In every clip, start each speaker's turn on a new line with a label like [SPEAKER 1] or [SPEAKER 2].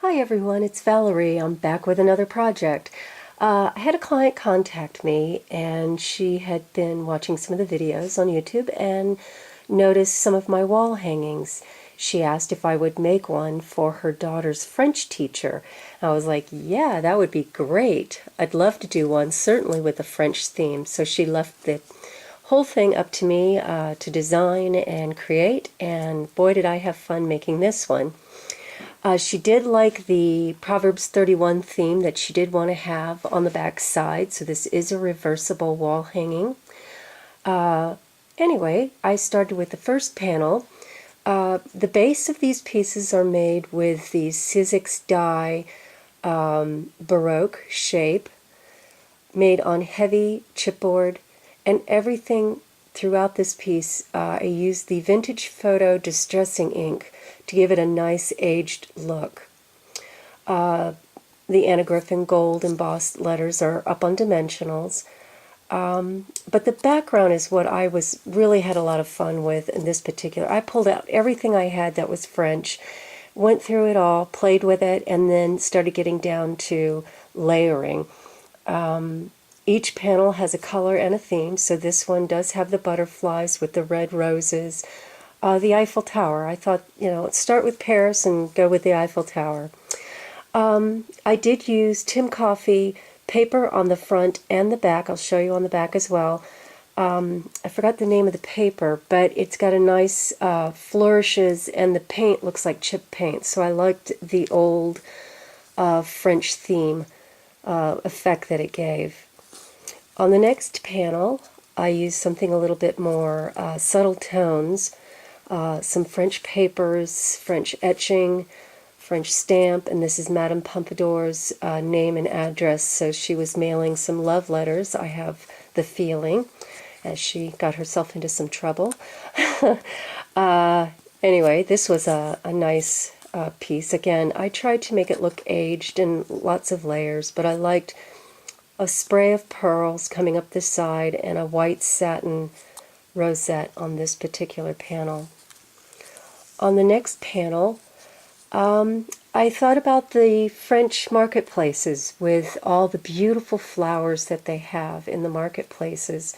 [SPEAKER 1] Hi everyone, it's Valerie. I'm back with another project. I had a client contact me and she had been watching some of the videos on YouTube and noticed some of my wall hangings. She asked if I would make one for her daughter's French teacher. I was like, yeah, that would be great. I'd love to do one, certainly with a French theme. So she left the whole thing up to me to design and create, and boy did I have fun making this one. She did like the Proverbs 31 theme that she did want to have on the back side, so this is a reversible wall hanging. Anyway, I started with the first panel. The base of these pieces are made with the Sizzix die Baroque shape, made on heavy chipboard, and everything throughout this piece, I used the Vintage Photo Distressing ink to give it a nice aged look. The anaglyph in gold embossed letters are up on dimensionals. But the background is what I really had a lot of fun with in this particular. I pulled out everything I had that was French, went through it all, played with it, and then started getting down to layering. Each panel has a color and a theme, so this one does have the butterflies with the red roses. The Eiffel Tower, I thought, let's start with Paris and go with the Eiffel Tower. I did use Tim Coffey paper on the front and the back. I'll show you on the back as well. I forgot the name of the paper, but it's got a nice flourishes, and the paint looks like chip paint, so I liked the old French theme effect that it gave. On the next panel, I used something a little bit more subtle tones, some French papers, French etching, French stamp, and this is Madame Pompadour's name and address, so she was mailing some love letters, I have the feeling, as she got herself into some trouble. Anyway, this was a nice piece. Again, I tried to make it look aged and lots of layers, but I liked a spray of pearls coming up this side and a white satin rosette on this particular panel. On the next panel, I thought about the French marketplaces with all the beautiful flowers that they have in the marketplaces.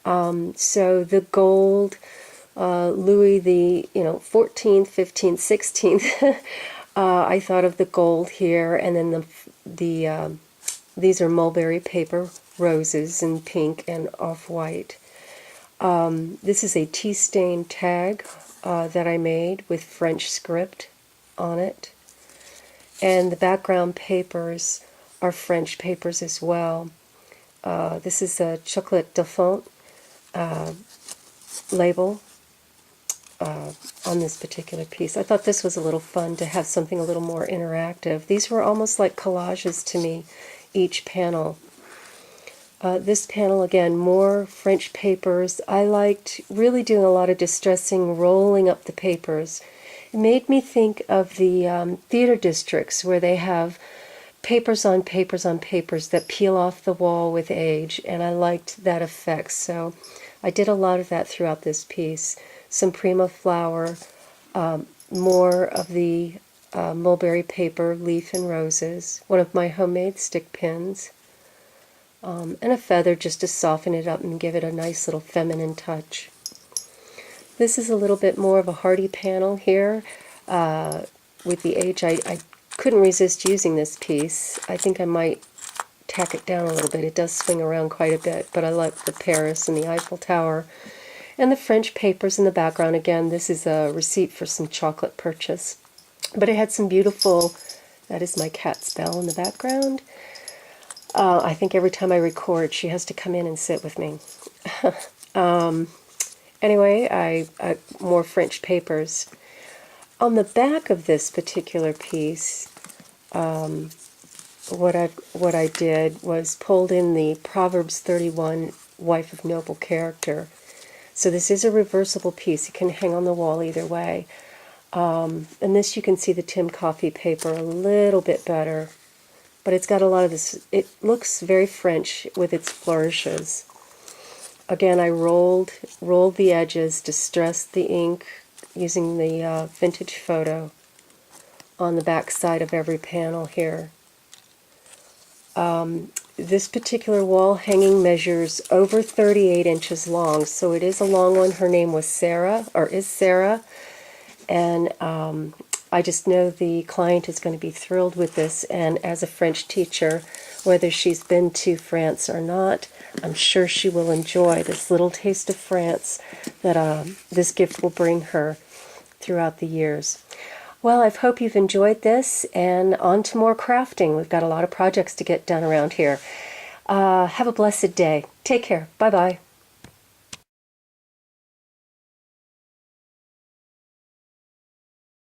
[SPEAKER 1] So the gold, Louis the 14th, 15th, 16th. I thought of the gold here, and then these are mulberry paper roses in pink and off-white. This is a tea stain tag that I made with French script on it. And the background papers are French papers as well. This is a Chocolat de Font label on this particular piece. I thought this was a little fun to have something a little more interactive. These were almost like collages to me, each panel. This panel, again, more French papers. I liked really doing a lot of distressing, rolling up the papers. It made me think of the theater districts where they have papers on papers on papers that peel off the wall with age, and I liked that effect. So I did a lot of that throughout this piece. Some Prima flower, more of the mulberry paper, leaf and roses, one of my homemade stick pins, and a feather just to soften it up and give it a nice little feminine touch. This is a little bit more of a hardy panel here. With the age, I couldn't resist using this piece. I think I might tack it down a little bit. It does swing around quite a bit, but I like the Paris and the Eiffel Tower. And the French papers in the background. Again, this is a receipt for some chocolate purchase. But it had some beautiful, that is my cat's bell in the background. I think every time I record, she has to come in and sit with me. Anyway, more French papers. On the back of this particular piece, what I did was pulled in the Proverbs 31 Wife of Noble Character. So this is a reversible piece. It can hang on the wall either way. And this, you can see the Tim Coffey paper a little bit better. But it's got a lot of this. It looks very French with its flourishes. Again, I rolled the edges, distressed the ink using the Vintage Photo on the back side of every panel here. This particular wall hanging measures over 38 inches long, so it is a long one. Her name was Sarah, or is Sarah, and I just know the client is going to be thrilled with this, and as a French teacher, whether she's been to France or not, I'm sure she will enjoy this little taste of France that this gift will bring her throughout the years. Well, I hope you've enjoyed this, and on to more crafting. We've got a lot of projects to get done around here. Have a blessed day. Take care. Bye-bye.